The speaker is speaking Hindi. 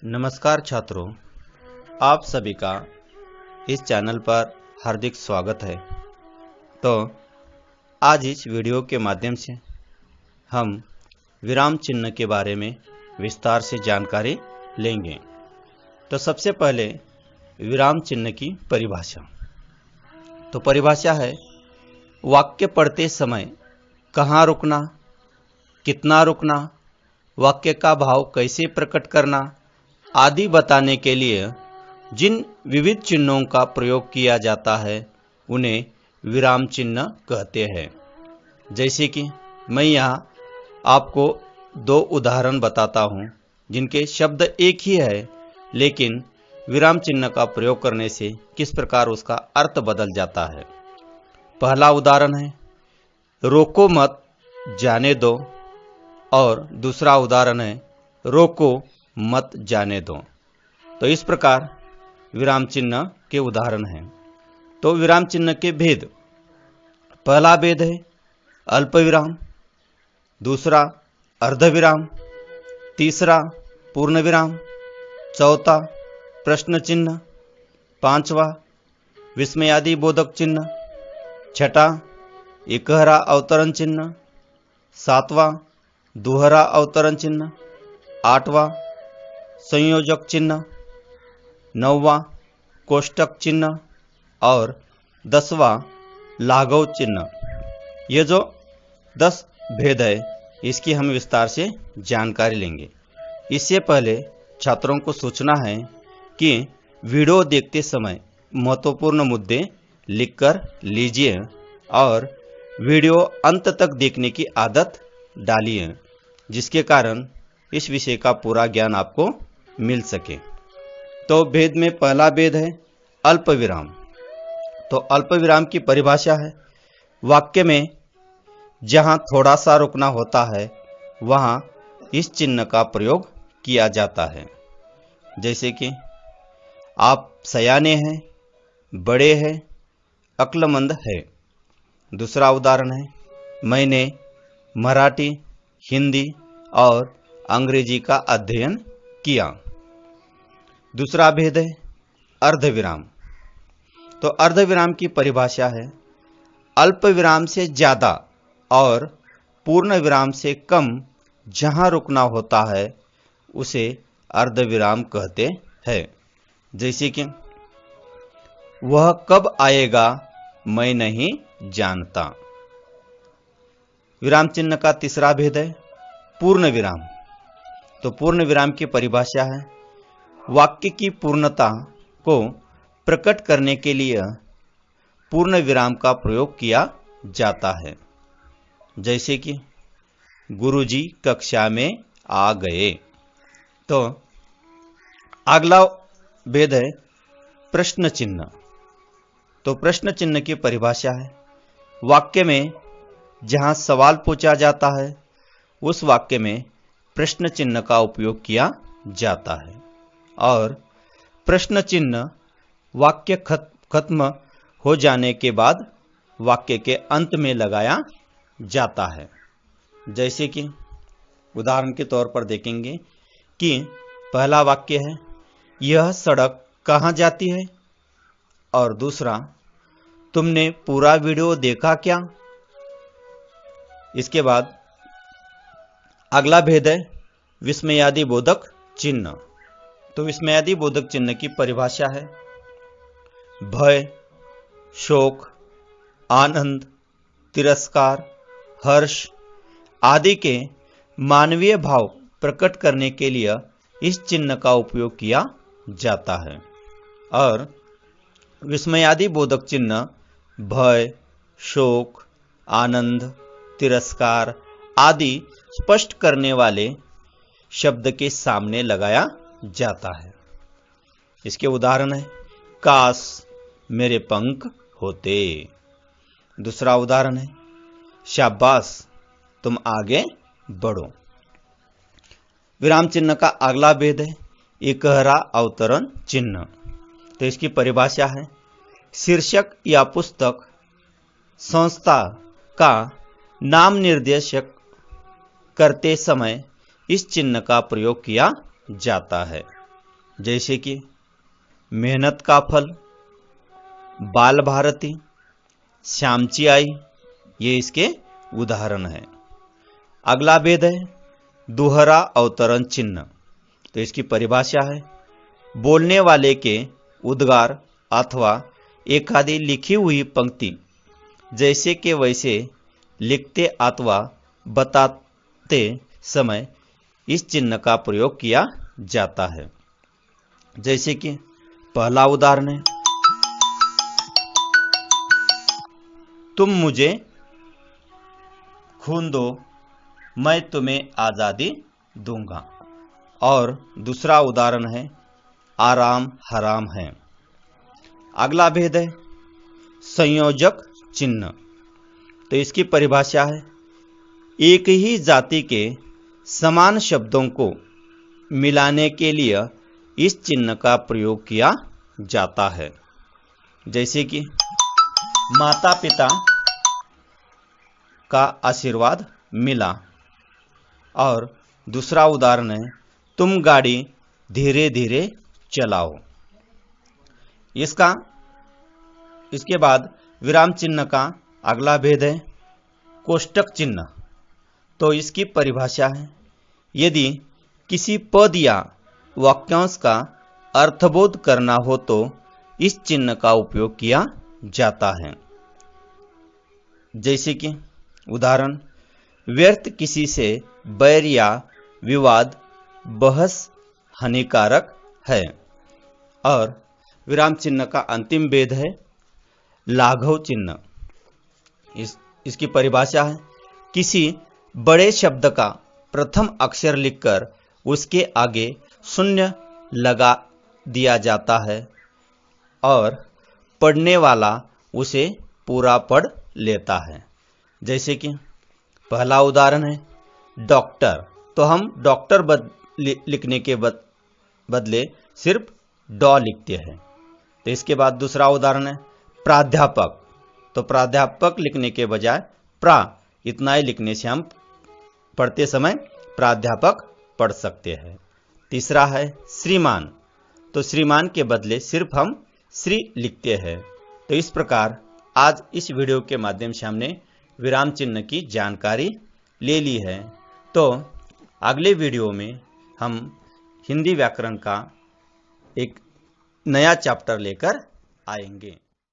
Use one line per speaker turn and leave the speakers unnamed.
नमस्कार छात्रों, आप सभी का इस चैनल पर हार्दिक स्वागत है। तो आज इस वीडियो के माध्यम से हम विराम चिन्ह के बारे में विस्तार से जानकारी लेंगे। तो सबसे पहले विराम चिन्ह की परिभाषा। तो परिभाषा है, वाक्य पढ़ते समय कहाँ रुकना, कितना रुकना, वाक्य का भाव कैसे प्रकट करना आदि बताने के लिए जिन विविध चिन्हों का प्रयोग किया जाता है उन्हें विराम चिन्ह कहते हैं। जैसे कि मैं यहाँ आपको दो उदाहरण बताता हूँ जिनके शब्द एक ही है, लेकिन विराम चिन्ह का प्रयोग करने से किस प्रकार उसका अर्थ बदल जाता है। पहला उदाहरण है, रोको मत जाने दो, और दूसरा उदाहरण है, रोको मत जाने दो। तो इस प्रकार विराम चिन्ह के उदाहरण हैं। तो विराम चिन्ह के भेद, पहला भेद है अल्प विराम, दूसरा अर्ध विराम, तीसरा पूर्ण विराम, चौथा प्रश्न चिन्ह, पांचवा विस्मयादि बोधक चिन्ह, छठा एकहरा अवतरण चिन्ह, सातवां दोहरा अवतरण चिन्ह, आठवां संयोजक चिन्ह, नौवां कोष्टक चिन्ह और 10वां लाघव चिन्ह। ये जो 10 भेद है इसकी हम विस्तार से जानकारी लेंगे। इससे पहले छात्रों को सूचना है कि वीडियो देखते समय महत्वपूर्ण मुद्दे लिखकर लीजिए और वीडियो अंत तक देखने की आदत डालिए, जिसके कारण इस विषय का पूरा ज्ञान आपको मिल सके। तो भेद में पहला भेद है अल्प विराम। तो अल्प विराम की परिभाषा है, वाक्य में जहां थोड़ा सा रुकना होता है वहां इस चिन्ह का प्रयोग किया जाता है। जैसे कि आप सयाने हैं, बड़े हैं, अक्लमंद है। दूसरा उदाहरण है, मैंने मराठी, हिंदी और अंग्रेजी का अध्ययन किया। दूसरा भेद है अर्ध विराम। तो अर्ध विराम की परिभाषा है, अल्प विराम से ज्यादा और पूर्ण विराम से कम जहां रुकना होता है उसे अर्ध विराम कहते हैं। जैसे कि वह कब आएगा मैं नहीं जानता। विराम चिन्ह का तीसरा भेद है पूर्ण विराम। तो पूर्ण विराम की परिभाषा है, वाक्य की पूर्णता को प्रकट करने के लिए पूर्ण विराम का प्रयोग किया जाता है। जैसे कि गुरुजी कक्षा में आ गए। तो अगला भेद है प्रश्न चिन्ह। तो प्रश्न चिन्ह की परिभाषा है, वाक्य में जहां सवाल पूछा जाता है उस वाक्य में प्रश्न चिन्ह का उपयोग किया जाता है, और प्रश्न चिन्ह वाक्य खत्म हो जाने के बाद वाक्य के अंत में लगाया जाता है। जैसे कि उदाहरण के तौर पर देखेंगे कि पहला वाक्य है, यह सड़क कहाँ जाती है, और दूसरा, तुमने पूरा वीडियो देखा क्या। इसके बाद अगला भेद है विस्मयादि बोधक चिन्ह। तो विस्मयादि बोधक चिन्ह की परिभाषा है, भय, शोक, आनंद, तिरस्कार, हर्ष आदि के मानवीय भाव प्रकट करने के लिए इस चिन्ह का उपयोग किया जाता है। और विस्मयादि बोधक चिन्ह भय, शोक, आनंद, तिरस्कार आदि स्पष्ट करने वाले शब्द के सामने लगाया जाता है। इसके उदाहरण है, काश मेरे पंख होते। दूसरा उदाहरण है, शाबाश तुम आगे बढ़ो। विराम चिन्ह का अगला भेद है एकहरा अवतरण चिन्ह। तो इसकी परिभाषा है, शीर्षक या पुस्तक, संस्था का नाम निर्देशक करते समय इस चिन्ह का प्रयोग किया जाता है। जैसे कि मेहनत का फल, बाल भारती, श्यामची आई, ये इसके उदाहरण है। अगला भेद है दोहरा अवतरण चिन्ह। तो इसकी परिभाषा है बोलने वाले के उद्गार अथवा एखादी लिखी हुई पंक्ति जैसे के वैसे लिखते अथवा बताते समय इस चिन्ह का प्रयोग किया जाता है। जैसे कि पहला उदाहरण है तुम मुझे खून दो मैं तुम्हें आज़ादी दूंगा। और दूसरा उदाहरण है आराम हराम है। अगला भेद है संयोजक चिन्ह। तो इसकी परिभाषा है एक ही जाति के समान शब्दों को मिलाने के लिए इस चिन्ह का प्रयोग किया जाता है। जैसे कि माता पिता का आशीर्वाद मिला। और दूसरा उदाहरण है तुम गाड़ी धीरे धीरे चलाओ। इसके बाद विराम चिन्ह का अगला भेद है कोष्टक चिन्ह। तो इसकी परिभाषा है यदि किसी पद या वाक्यांश का अर्थबोध करना हो तो इस चिन्ह का उपयोग किया जाता है। जैसे कि उदाहरण व्यर्थ किसी से बैर या विवाद बहस हानिकारक है। और विराम चिन्ह का अंतिम भेद है लाघव चिन्ह। इसकी परिभाषा है किसी बड़े शब्द का प्रथम अक्षर लिखकर उसके आगे शून्य लगा दिया जाता है और पढ़ने वाला उसे पूरा पढ़ लेता है। जैसे कि पहला उदाहरण है डॉक्टर। तो हम डॉक्टर लिखने के बदले सिर्फ डॉ लिखते हैं। तो इसके बाद दूसरा उदाहरण है प्राध्यापक। तो प्राध्यापक लिखने के बजाय प्रा इतना ही लिखने से हम पढ़ते समय प्राध्यापक पढ़ सकते हैं। तीसरा है श्रीमान। तो श्रीमान के बदले सिर्फ हम श्री लिखते हैं। तो इस प्रकार आज इस वीडियो के माध्यम से हमने विराम चिन्ह की जानकारी ले ली है। तो अगले वीडियो में हम हिंदी व्याकरण का एक नया चैप्टर लेकर आएंगे।